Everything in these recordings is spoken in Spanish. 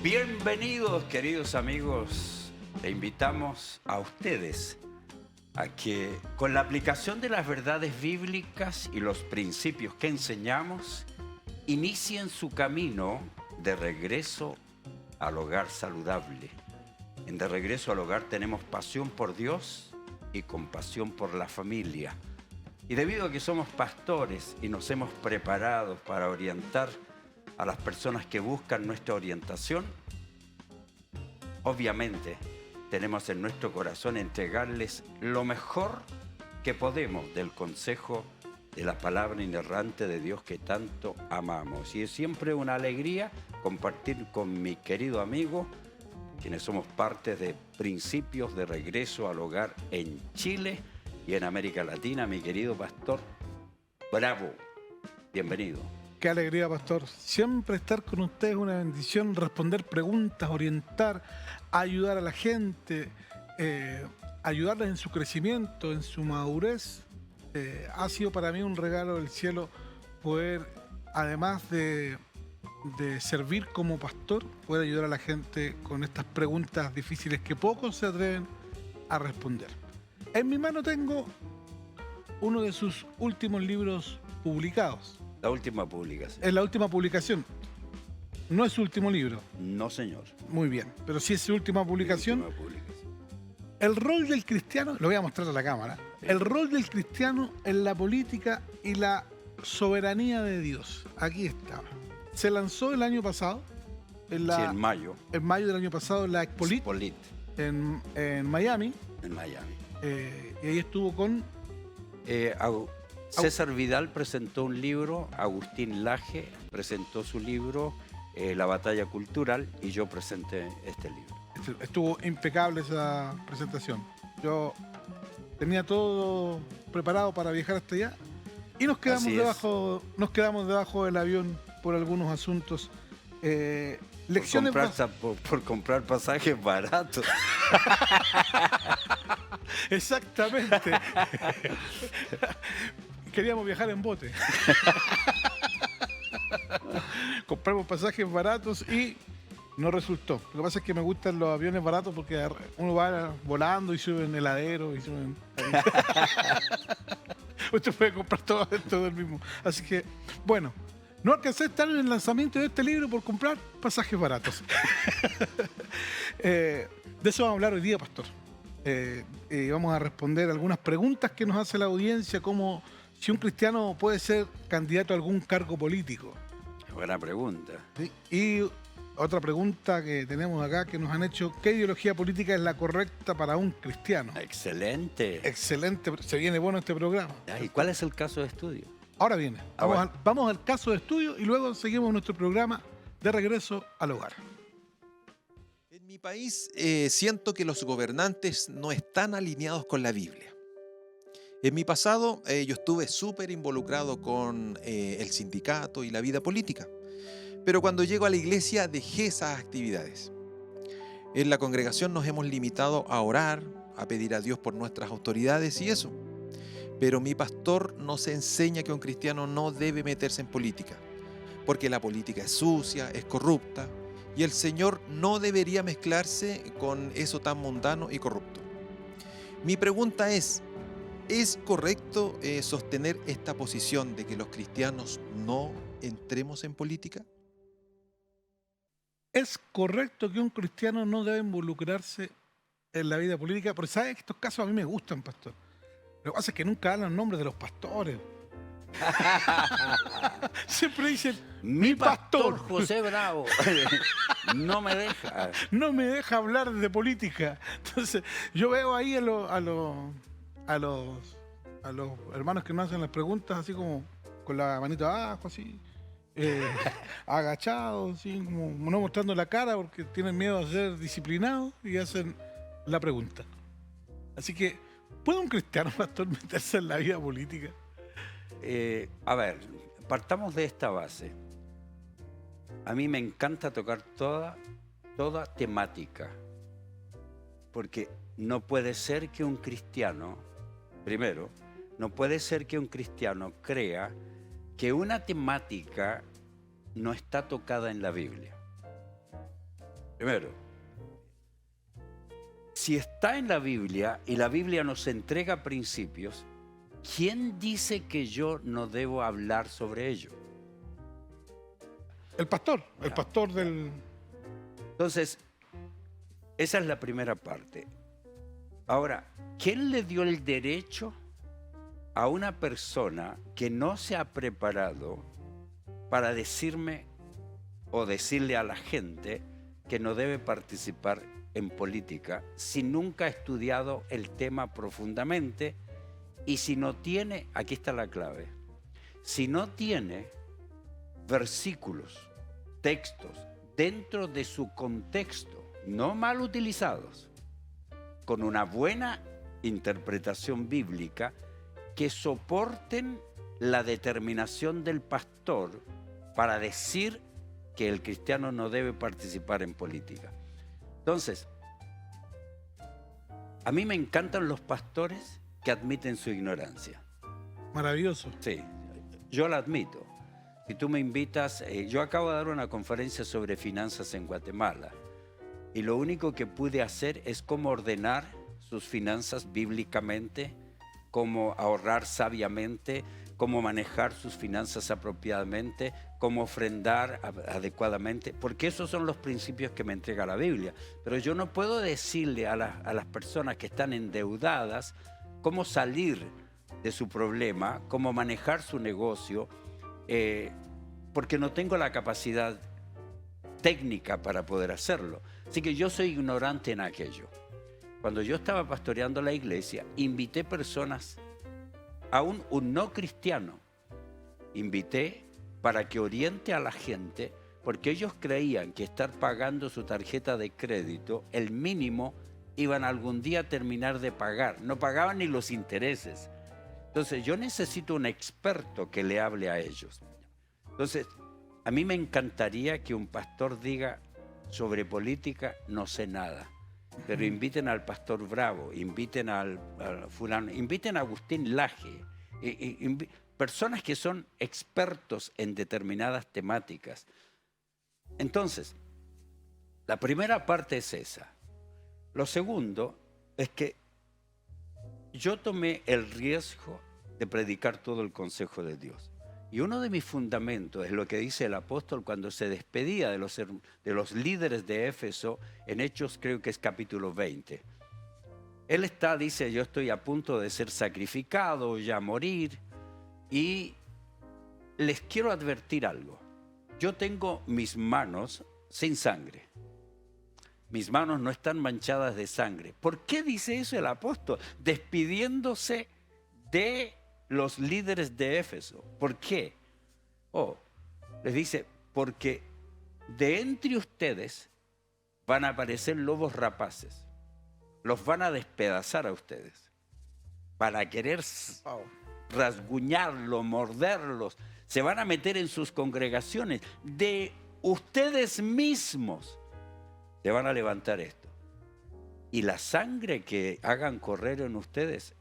Bienvenidos, queridos amigos. Le invitamos a ustedes a que con la aplicación de las verdades bíblicas y los principios que enseñamos, inicien su camino de regreso al hogar saludable. En De Regreso al Hogar tenemos pasión por Dios y compasión por la familia. Y debido a que somos pastores y nos hemos preparado para orientar a las personas que buscan nuestra orientación, obviamente tenemos en nuestro corazón entregarles lo mejor que podemos del consejo de la palabra inerrante de Dios que tanto amamos. Y es siempre una alegría compartir con mi querido amigo, quienes somos parte de Principios de Regreso al Hogar en Chile y en América Latina, mi querido pastor Bravo. Bienvenido. Qué alegría, pastor. Siempre estar con usted es una bendición, responder preguntas, orientar, ayudar a la gente, ayudarles en su crecimiento, en su madurez. Ha sido para mí un regalo del cielo poder, además de servir como pastor, poder ayudar a la gente con estas preguntas difíciles que pocos se atreven a responder. En mi mano tengo uno de sus últimos libros publicados. La última publicación. Es la última publicación. No es su último libro. No, señor. Muy bien, pero sí es su última publicación. La última publicación. El rol del cristiano, lo voy a mostrar a la cámara, el rol del cristiano en la política y la soberanía de Dios. Aquí está. Se lanzó el año pasado, en mayo. En mayo del año pasado, en la Expolit, en Miami. En Miami. Y ahí estuvo con... César Vidal presentó un libro, Agustín Laje presentó su libro, La Batalla Cultural, y yo presenté este libro. Estuvo impecable esa presentación. Yo tenía todo preparado para viajar hasta allá y nos quedamos debajo del avión por algunos asuntos. Por comprar pasajes baratos. Exactamente. Queríamos viajar en bote. Compramos pasajes baratos y no resultó. Lo que pasa es que me gustan los aviones baratos porque uno va volando y sube en heladero y suben. Usted puede comprar todo esto del mismo. Así que, bueno, no alcancé a estar en el lanzamiento de este libro por comprar pasajes baratos. De eso vamos a hablar hoy día, pastor. Vamos a responder algunas preguntas que nos hace la audiencia, como si un cristiano puede ser candidato a algún cargo político. Buena pregunta. ¿Sí? Y otra pregunta que tenemos acá que nos han hecho: ¿qué ideología política es la correcta para un cristiano? Excelente. Excelente, se viene bueno este programa. ¿Y cuál es el caso de estudio? Ahora viene. Vamos al caso de estudio y luego seguimos nuestro programa de regreso al hogar. En mi país siento que los gobernantes no están alineados con la Biblia. En mi pasado yo estuve súper involucrado con el sindicato y la vida política, pero cuando llego a la iglesia dejé esas actividades. En la congregación nos hemos limitado a orar, a pedir a Dios por nuestras autoridades y eso. Pero mi pastor nos enseña que un cristiano no debe meterse en política, porque la política es sucia, es corrupta, y el Señor no debería mezclarse con eso tan mundano y corrupto. Mi pregunta ¿es correcto sostener esta posición de que los cristianos no entremos en política? ¿Es correcto que un cristiano no debe involucrarse en la vida política? Porque sabes que estos casos a mí me gustan, pastor. Lo que pasa es que nunca dan los nombres de los pastores. Siempre dicen, mi pastor José Bravo no me deja. No me deja hablar de política. Entonces, yo veo ahí a los hermanos que nos hacen las preguntas así como con la manita abajo, así, agachados, así, como no mostrando la cara porque tienen miedo a ser disciplinados y hacen la pregunta. Así que, ¿puede un cristiano, pastor, meterse en la vida política? A ver, partamos de esta base. A mí me encanta tocar toda temática, porque no puede ser que un cristiano, primero, no puede ser que un cristiano crea que una temática no está tocada en la Biblia. Primero, si está en la Biblia y la Biblia nos entrega principios, ¿quién dice que yo no debo hablar sobre ello? El pastor del... Entonces, esa es la primera parte. Ahora, ¿quién le dio el derecho a una persona que no se ha preparado para decirme o decirle a la gente que no debe participar en política si nunca ha estudiado el tema profundamente y si no tiene, aquí está la clave, si no tiene versículos, textos dentro de su contexto, no mal utilizados, con una buena interpretación bíblica que soporten la determinación del pastor para decir que el cristiano no debe participar en política. Entonces, a mí me encantan los pastores que admiten su ignorancia. Maravilloso. Sí, yo la admito. Si tú me invitas, yo acabo de dar una conferencia sobre finanzas en Guatemala y lo único que pude hacer es cómo ordenar sus finanzas bíblicamente, cómo ahorrar sabiamente, cómo manejar sus finanzas apropiadamente, cómo ofrendar adecuadamente, porque esos son los principios que me entrega la Biblia. Pero yo no puedo decirle a las personas que están endeudadas cómo salir de su problema, cómo manejar su negocio, porque no tengo la capacidad técnica para poder hacerlo. Así que yo soy ignorante en aquello. Cuando yo estaba pastoreando la iglesia, invité personas, aún un no cristiano, invité para que oriente a la gente, porque ellos creían que estar pagando su tarjeta de crédito, el mínimo, iban algún día a terminar de pagar. No pagaban ni los intereses. Entonces, yo necesito un experto que le hable a ellos. Entonces, a mí me encantaría que un pastor diga sobre política, no sé nada. Pero inviten al pastor Bravo, inviten al fulano, inviten a Agustín Laje, personas que son expertos en determinadas temáticas. Entonces, la primera parte es esa. Lo segundo es que yo tomé el riesgo de predicar todo el consejo de Dios. Y uno de mis fundamentos es lo que dice el apóstol cuando se despedía de los líderes de Éfeso en Hechos, creo que es capítulo 20. Él dice, yo estoy a punto de ser sacrificado, ya morir, y les quiero advertir algo. Yo tengo mis manos sin sangre. Mis manos no están manchadas de sangre. ¿Por qué dice eso el apóstol? Despidiéndose de los líderes de Éfeso. ¿Por qué? Les dice, porque de entre ustedes van a aparecer lobos rapaces. Los van a despedazar a ustedes. Para querer rasguñarlos, morderlos. Se van a meter en sus congregaciones. De ustedes mismos se van a levantar esto. Y la sangre que hagan correr en ustedes,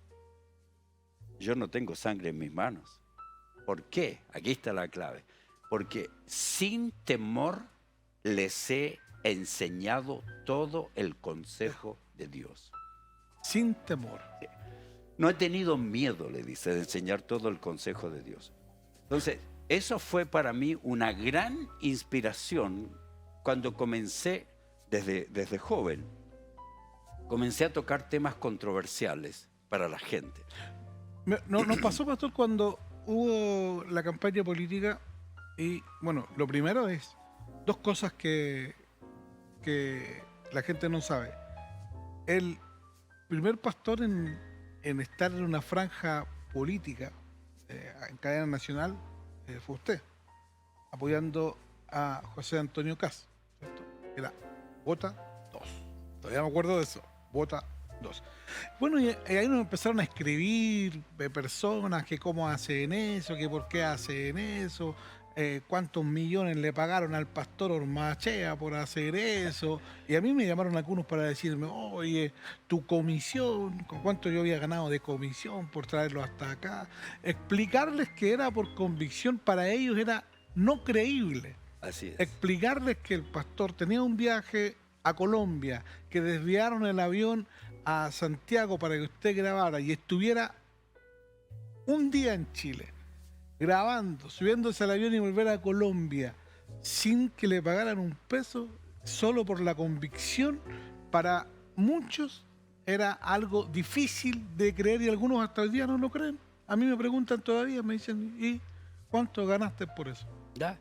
yo no tengo sangre en mis manos. ¿Por qué? Aquí está la clave. Porque sin temor les he enseñado todo el consejo de Dios. Sin temor. No he tenido miedo, le dice, de enseñar todo el consejo de Dios. Entonces, eso fue para mí una gran inspiración cuando comencé, desde joven, comencé a tocar temas controversiales para la gente. Nos pasó, pastor, cuando hubo la campaña política y, bueno, lo primero es dos cosas que la gente no sabe. El primer pastor en estar en una franja política en cadena nacional fue usted, apoyando a José Antonio Kast, ¿cierto? Era Vota 2. Todavía me acuerdo de eso. Vota 2. Bueno, y ahí nos empezaron a escribir personas que cómo hacen eso, que por qué hacen eso, cuántos millones le pagaron al pastor Ormachea por hacer eso. Y a mí me llamaron algunos para decirme, oye, tu comisión, con cuánto yo había ganado de comisión por traerlo hasta acá. Explicarles que era por convicción, para ellos era no creíble. Así es. Explicarles que el pastor tenía un viaje a Colombia, que desviaron el avión a Santiago para que usted grabara y estuviera un día en Chile, grabando, subiéndose al avión y volver a Colombia, sin que le pagaran un peso, solo por la convicción, para muchos era algo difícil de creer y algunos hasta el día no lo creen. A mí me preguntan todavía, me dicen, ¿y cuánto ganaste por eso? ¿Ya?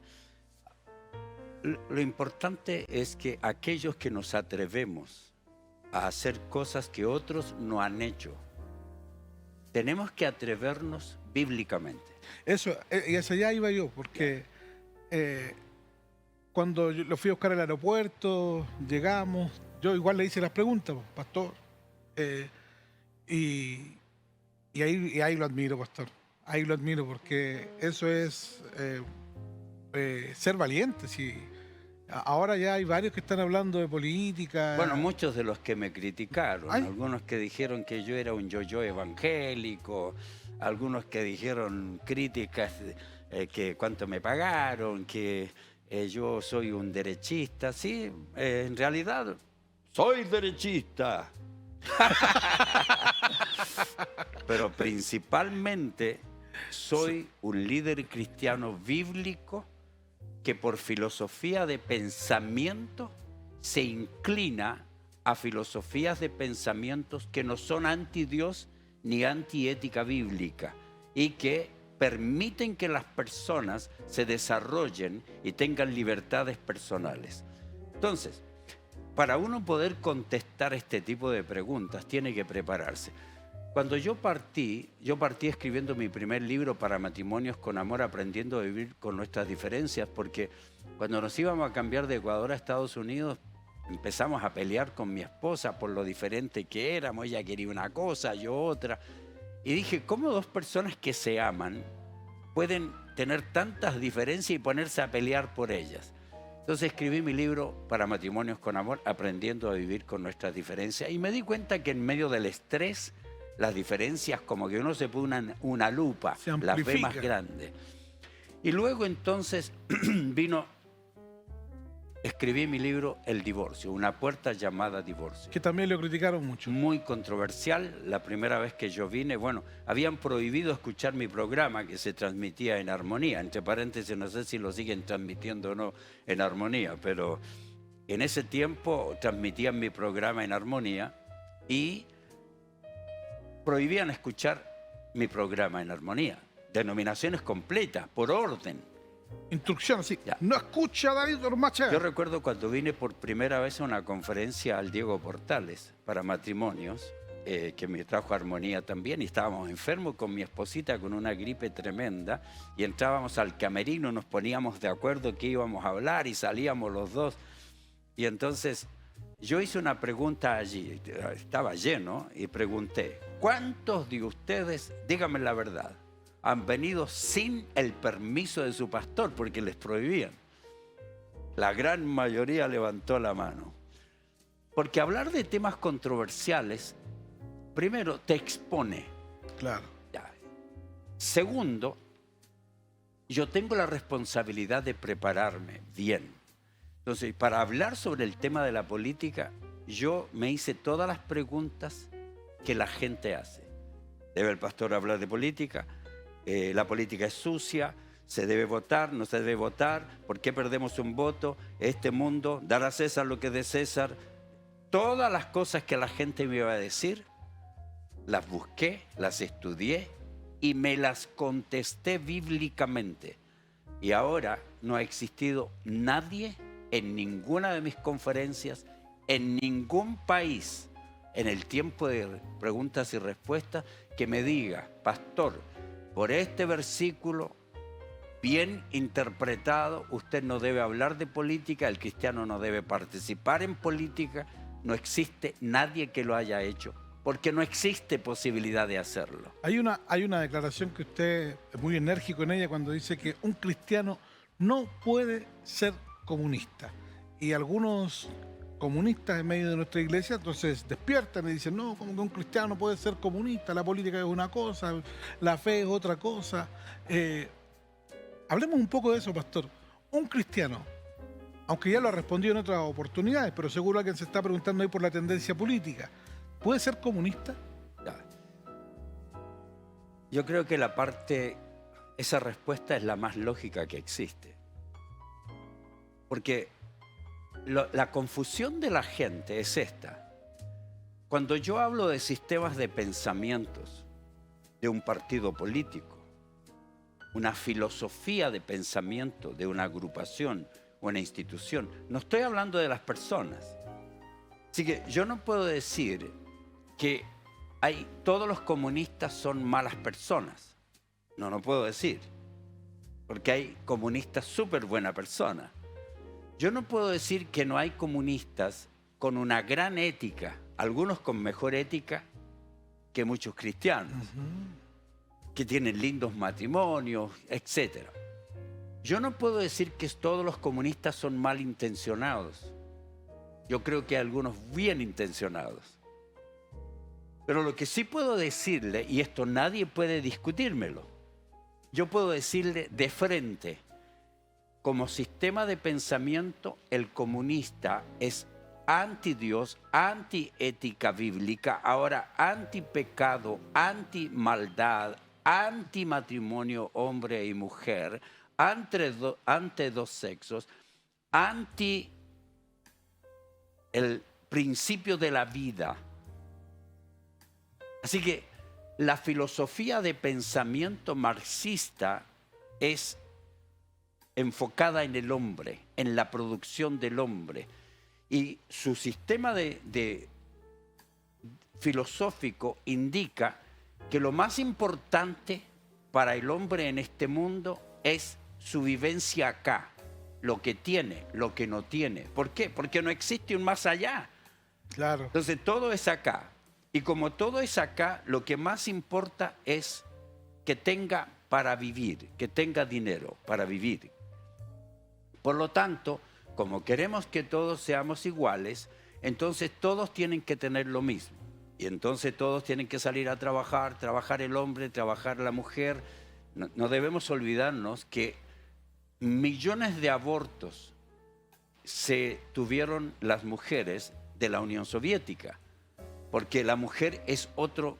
Lo importante es que aquellos que nos atrevemos a hacer cosas que otros no han hecho, tenemos que atrevernos bíblicamente. Eso, y hacia allá iba yo, porque cuando yo lo fui a buscar al aeropuerto, llegamos, yo igual le hice las preguntas, pastor, y ahí lo admiro, pastor. Ahí lo admiro, porque eso es ser valiente. Sí. Ahora ya hay varios que están hablando de política. Bueno, muchos de los que me criticaron, Ay. algunos que dijeron que yo era un yo-yo evangélico, algunos que dijeron críticas que cuánto me pagaron, que yo soy un derechista. Sí, en realidad soy derechista. Pero principalmente soy un líder cristiano bíblico que por filosofía de pensamiento se inclina a filosofías de pensamientos que no son anti-Dios ni anti-ética bíblica y que permiten que las personas se desarrollen y tengan libertades personales. Entonces, para uno poder contestar este tipo de preguntas, tiene que prepararse. Cuando yo partí escribiendo mi primer libro para matrimonios con amor, aprendiendo a vivir con nuestras diferencias, porque cuando nos íbamos a cambiar de Ecuador a Estados Unidos, empezamos a pelear con mi esposa por lo diferente que éramos. Ella quería una cosa, yo otra. Y dije, ¿cómo dos personas que se aman pueden tener tantas diferencias y ponerse a pelear por ellas? Entonces escribí mi libro para matrimonios con amor, aprendiendo a vivir con nuestras diferencias. Y me di cuenta que en medio del estrés, las diferencias como que uno se pone una lupa, las ve más grandes. Y luego entonces escribí mi libro El divorcio, una puerta llamada divorcio. Que también lo criticaron mucho. Muy controversial. La primera vez que yo vine, bueno, habían prohibido escuchar mi programa que se transmitía en Armonía. Entre paréntesis, no sé si lo siguen transmitiendo o no en Armonía, pero en ese tiempo transmitían mi programa en Armonía y prohibían escuchar mi programa en Armonía. Denominaciones completas, por orden. Instrucción, sí. Ya. No escucha a David Ormacha. Yo recuerdo cuando vine por primera vez a una conferencia al Diego Portales para matrimonios, que me trajo Armonía también, y estábamos enfermos con mi esposita con una gripe tremenda, y entrábamos al camerino, nos poníamos de acuerdo qué íbamos a hablar y salíamos los dos. Y entonces yo hice una pregunta allí, estaba lleno, y pregunté, ¿cuántos de ustedes, díganme la verdad, han venido sin el permiso de su pastor porque les prohibían? La gran mayoría levantó la mano. Porque hablar de temas controversiales, primero, te expone. Claro. Ya. Segundo, yo tengo la responsabilidad de prepararme bien. Entonces, para hablar sobre el tema de la política, yo me hice todas las preguntas que la gente hace. ¿Debe el pastor hablar de política? La política es sucia, se debe votar, no se debe votar, ¿por qué perdemos un voto? Este mundo, dar a César lo que es de César. Todas las cosas que la gente me iba a decir, las busqué, las estudié y me las contesté bíblicamente. Y ahora no ha existido nadie en ninguna de mis conferencias, en ningún país, en el tiempo de preguntas y respuestas, que me diga, pastor, por este versículo bien interpretado, usted no debe hablar de política, el cristiano no debe participar en política. No existe nadie que lo haya hecho, porque no existe posibilidad de hacerlo. Hay una declaración que usted es muy enérgico en ella cuando dice que un cristiano no puede ser comunista. Y algunos comunistas en medio de nuestra iglesia entonces despiertan y dicen, no, como que un cristiano no puede ser comunista, la política es una cosa, la fe es otra cosa. Hablemos un poco de eso, pastor. Un cristiano Aunque ya lo ha respondido en otras oportunidades, pero seguro alguien se está preguntando ahí por la tendencia política. ¿Puede ser comunista? Ya. Yo creo que esa respuesta es la más lógica que existe. Porque la confusión de la gente es esta. Cuando yo hablo de sistemas de pensamientos de un partido político, una filosofía de pensamiento de una agrupación, una institución, no estoy hablando de las personas. Así que yo no puedo decir que todos los comunistas son malas personas. No puedo decir. Porque hay comunistas súper buena persona. Yo no puedo decir que no hay comunistas con una gran ética, algunos con mejor ética que muchos cristianos, que tienen lindos matrimonios, etc. Yo no puedo decir que todos los comunistas son malintencionados. Yo creo que hay algunos bien intencionados. Pero lo que sí puedo decirle, y esto nadie puede discutírmelo, yo puedo decirle de frente, como sistema de pensamiento, el comunista es anti-Dios, anti-ética bíblica, ahora anti-pecado, anti-maldad, anti-matrimonio hombre y mujer, ante dos sexos, anti el principio de la vida. Así que la filosofía de pensamiento marxista es enfocada en el hombre, en la producción del hombre. Y su sistema filosófico indica que lo más importante para el hombre en este mundo es su vivencia acá, lo que tiene, lo que no tiene. ¿Por qué? Porque no existe un más allá. Claro. Entonces todo es acá. Y como todo es acá, lo que más importa es que tenga para vivir, que tenga dinero para vivir. Por lo tanto, como queremos que todos seamos iguales, entonces todos tienen que tener lo mismo. Y entonces todos tienen que salir a trabajar el hombre, trabajar la mujer. No debemos olvidarnos que millones de abortos se tuvieron las mujeres de la Unión Soviética, porque la mujer es otro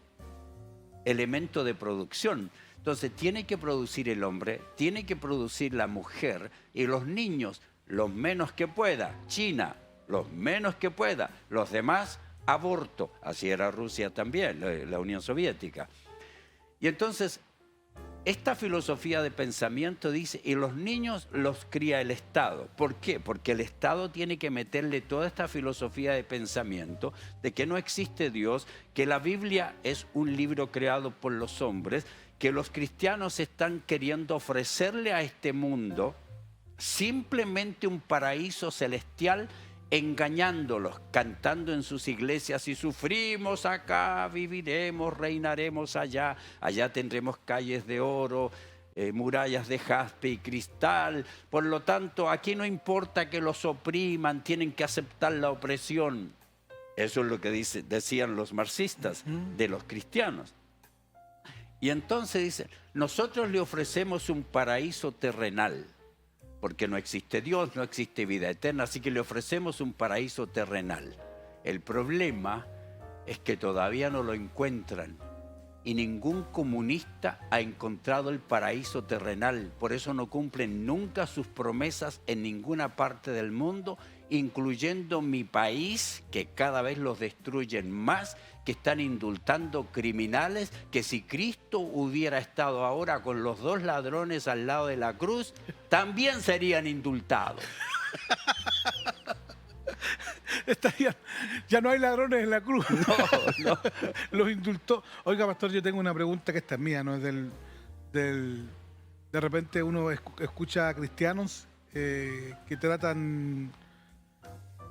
elemento de producción. Entonces tiene que producir el hombre, tiene que producir la mujer y los niños los menos que pueda. China, los menos que pueda. Los demás, aborto. Así era Rusia también, la Unión Soviética. Y entonces, esta filosofía de pensamiento dice, y los niños los cría el Estado. ¿Por qué? Porque el Estado tiene que meterle toda esta filosofía de pensamiento de que no existe Dios, que la Biblia es un libro creado por los hombres, que los cristianos están queriendo ofrecerle a este mundo simplemente un paraíso celestial, engañándolos, cantando en sus iglesias: si sufrimos acá, viviremos, reinaremos allá, allá tendremos calles de oro, murallas de jaspe y cristal. Por lo tanto, aquí no importa que los opriman, tienen que aceptar la opresión. Eso es lo que decían los marxistas de los cristianos. Y entonces dicen, nosotros le ofrecemos un paraíso terrenal, porque no existe Dios, no existe vida eterna, así que le ofrecemos un paraíso terrenal. El problema es que todavía no lo encuentran y ningún comunista ha encontrado el paraíso terrenal. Por eso no cumplen nunca sus promesas en ninguna parte del mundo, incluyendo mi país, que cada vez los destruyen más, que están indultando criminales, que si Cristo hubiera estado ahora con los dos ladrones al lado de la cruz, también serían indultados. Ya no hay ladrones en la cruz. No. Los indultó. Oiga, pastor, yo tengo una pregunta que esta es mía, ¿no? Es de repente uno escucha a cristianos que tratan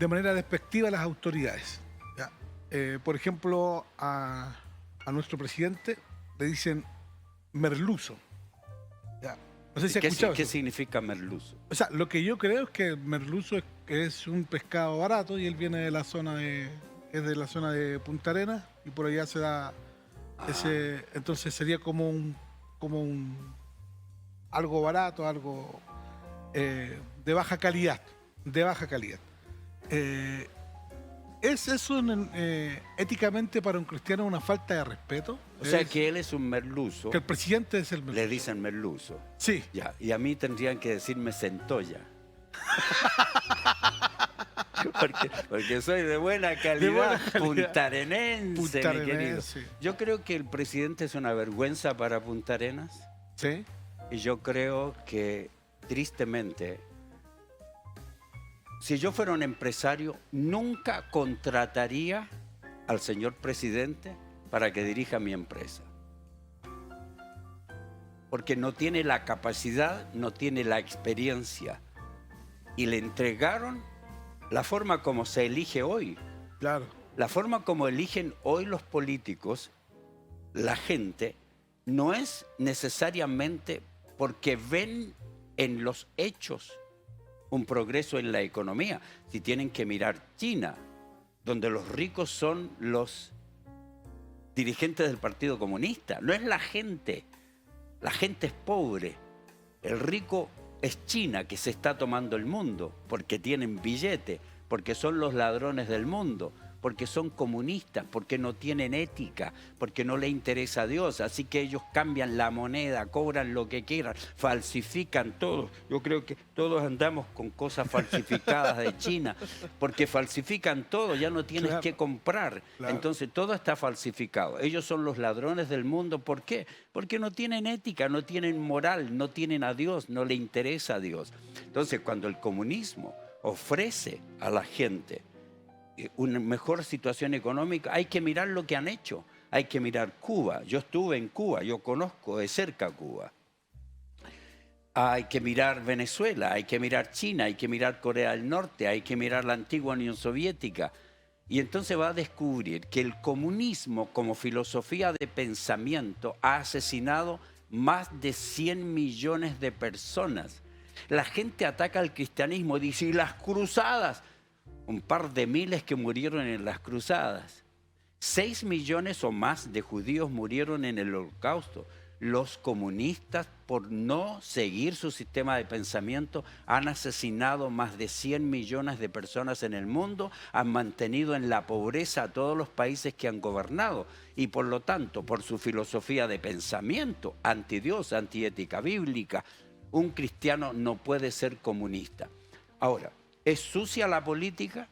de manera despectiva a las autoridades. ¿Ya? Por ejemplo, a nuestro presidente le dicen merluzo. ¿Ya? No sé si ha escuchado ¿Qué eso. significa merluzo? O sea, lo que yo creo es que el merluzo es un pescado barato y él viene de la zona es de la zona de Punta Arenas y por allá se da ese, entonces sería como un algo barato, algo de baja calidad. de baja calidad. ¿Es eso éticamente para un cristiano una falta de respeto? O sea que él es un merluzo. Que el presidente es el merluzo. Le dicen merluzo. Sí. Ya, y a mí tendrían que decirme centolla. porque soy de buena calidad, puntarenense, mi querido. Yo creo que el presidente es una vergüenza para Punta Arenas. Sí. Y yo creo que, tristemente, si yo fuera un empresario, nunca contrataría al señor presidente para que dirija mi empresa. Porque no tiene la capacidad, no tiene la experiencia. Y le entregaron la forma como se elige hoy. Claro. La forma como eligen hoy los políticos, la gente, no es necesariamente porque ven en los hechos un progreso en la economía. Si tienen que mirar China, donde los ricos son los dirigentes del Partido Comunista. No es la gente es pobre. El rico es China, que se está tomando el mundo, porque tienen billete, porque son los ladrones del mundo, porque son comunistas, porque no tienen ética, porque no les interesa a Dios. Así que ellos cambian la moneda, cobran lo que quieran, falsifican todo. Yo creo que todos andamos con cosas falsificadas de China, porque falsifican todo, ya no tienes que comprar. Claro. Entonces todo está falsificado. Ellos son los ladrones del mundo. ¿Por qué? Porque no tienen ética, no tienen moral, no tienen a Dios, no le interesa a Dios. Entonces cuando el comunismo ofrece a la gente una mejor situación económica, hay que mirar lo que han hecho. Hay que mirar Cuba. Yo estuve en Cuba, yo conozco de cerca Cuba. Hay que mirar Venezuela, hay que mirar China, hay que mirar Corea del Norte, hay que mirar la antigua Unión Soviética. Y entonces va a descubrir que el comunismo como filosofía de pensamiento ha asesinado más de 100 millones de personas. La gente ataca al cristianismo, dice, ¿y las cruzadas? Un par de miles que murieron en las cruzadas. 6 millones o más de judíos murieron en el Holocausto. Los comunistas, por no seguir su sistema de pensamiento, han asesinado más de 100 millones de personas en el mundo, han mantenido en la pobreza a todos los países que han gobernado y por lo tanto, por su filosofía de pensamiento, antidios, antiética bíblica, un cristiano no puede ser comunista. Ahora, ¿es sucia la política?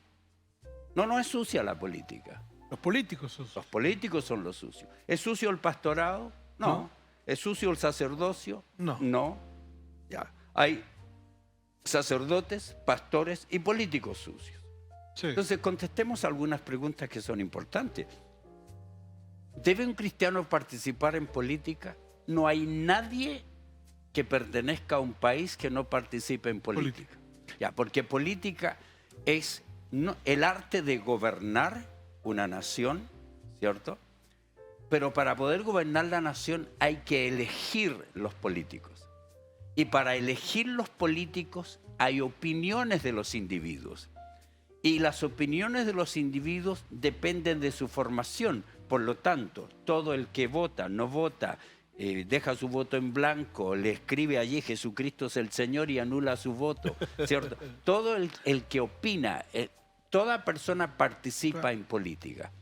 No es sucia la política. Los políticos son sucios. Los políticos son los sucios. ¿Es sucio el pastorado? No. ¿Es sucio el sacerdocio? No. Ya. Hay sacerdotes, pastores y políticos sucios. Sí. Entonces, contestemos algunas preguntas que son importantes. ¿Debe un cristiano participar en política? No hay nadie que pertenezca a un país que no participe en política. Ya, porque política es el arte de gobernar una nación, ¿cierto? Pero para poder gobernar la nación hay que elegir los políticos. Y para elegir los políticos hay opiniones de los individuos. Y las opiniones de los individuos dependen de su formación. Por lo tanto, todo el que vota, no vota, deja su voto en blanco, le escribe allí Jesucristo es el Señor y anula su voto, ¿cierto? Todo el que opina, toda persona participa en política.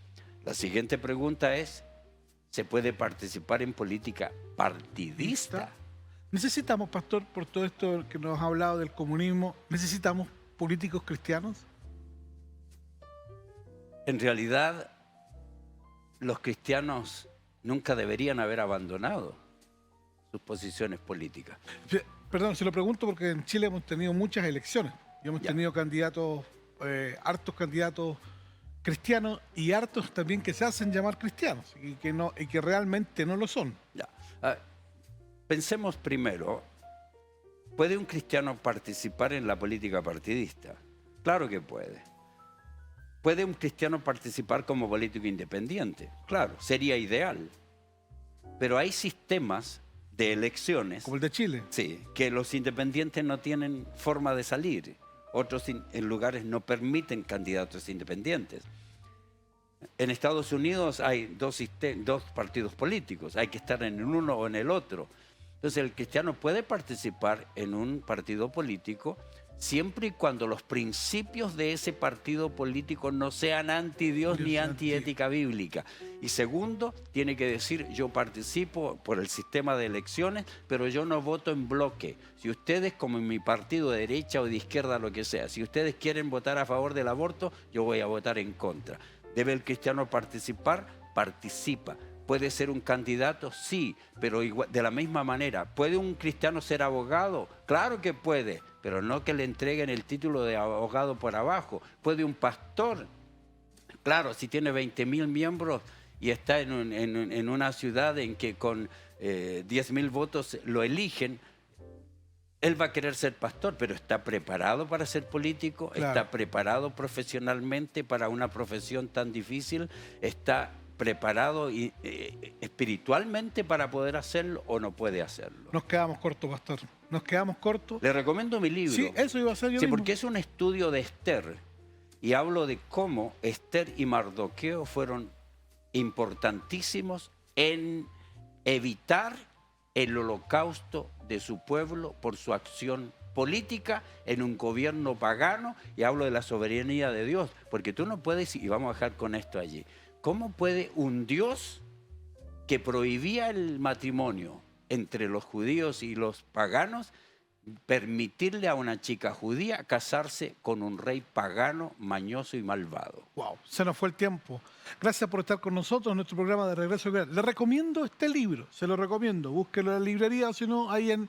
La siguiente pregunta es, ¿se puede participar en política partidista? ¿Necesitamos, pastor, por todo esto que nos ha hablado del comunismo, necesitamos políticos cristianos? En realidad, los cristianos nunca deberían haber abandonado sus posiciones políticas. Perdón, se lo pregunto porque en Chile hemos tenido muchas elecciones y hemos tenido candidatos, hartos candidatos cristianos y hartos también que se hacen llamar cristianos y que realmente no lo son. Ya. Pensemos primero, ¿puede un cristiano participar en la política partidista? Claro que puede. ¿Puede un cristiano participar como político independiente? Claro, sería ideal. Pero hay sistemas de elecciones... Como el de Chile. Sí, que los independientes no tienen forma de salir. Otros en lugares no permiten candidatos independientes. En Estados Unidos hay dos partidos políticos. Hay que estar en uno o en el otro. Entonces el cristiano puede participar en un partido político, siempre y cuando los principios de ese partido político no sean anti-Dios ni anti-ética bíblica. Y segundo, tiene que decir, yo participo por el sistema de elecciones, pero yo no voto en bloque. Si ustedes, como en mi partido de derecha o de izquierda, lo que sea, si ustedes quieren votar a favor del aborto, yo voy a votar en contra. ¿Debe el cristiano participar? Participa. ¿Puede ser un candidato? Sí, pero igual, de la misma manera. ¿Puede un cristiano ser abogado? Claro que puede, pero no que le entreguen el título de abogado por abajo. ¿Puede un pastor? Claro, si tiene 20.000 miembros y está en una ciudad en que con 10.000 votos lo eligen, él va a querer ser pastor, pero ¿está preparado para ser político? Claro. ¿Está preparado profesionalmente para una profesión tan difícil? ¿Está preparado espiritualmente para poder hacerlo o no puede hacerlo? Nos quedamos cortos, pastor. Nos quedamos cortos. Le recomiendo mi libro. Sí, eso iba a ser yo Sí, mismo. porque es un estudio de Esther y hablo de cómo Esther y Mardoqueo fueron importantísimos en evitar el holocausto de su pueblo por su acción política en un gobierno pagano, y hablo de la soberanía de Dios, porque tú no puedes, y vamos a dejar con esto allí, ¿cómo puede un Dios que prohibía el matrimonio entre los judíos y los paganos permitirle a una chica judía casarse con un rey pagano, mañoso y malvado? Wow, se nos fue el tiempo. Gracias por estar con nosotros en nuestro programa de Regreso al Hogar. Le recomiendo este libro, se lo recomiendo. Búsquelo en la librería o si no, ahí en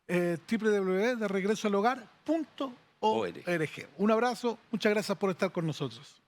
www.deregresoalhogar.org. Un abrazo, muchas gracias por estar con nosotros.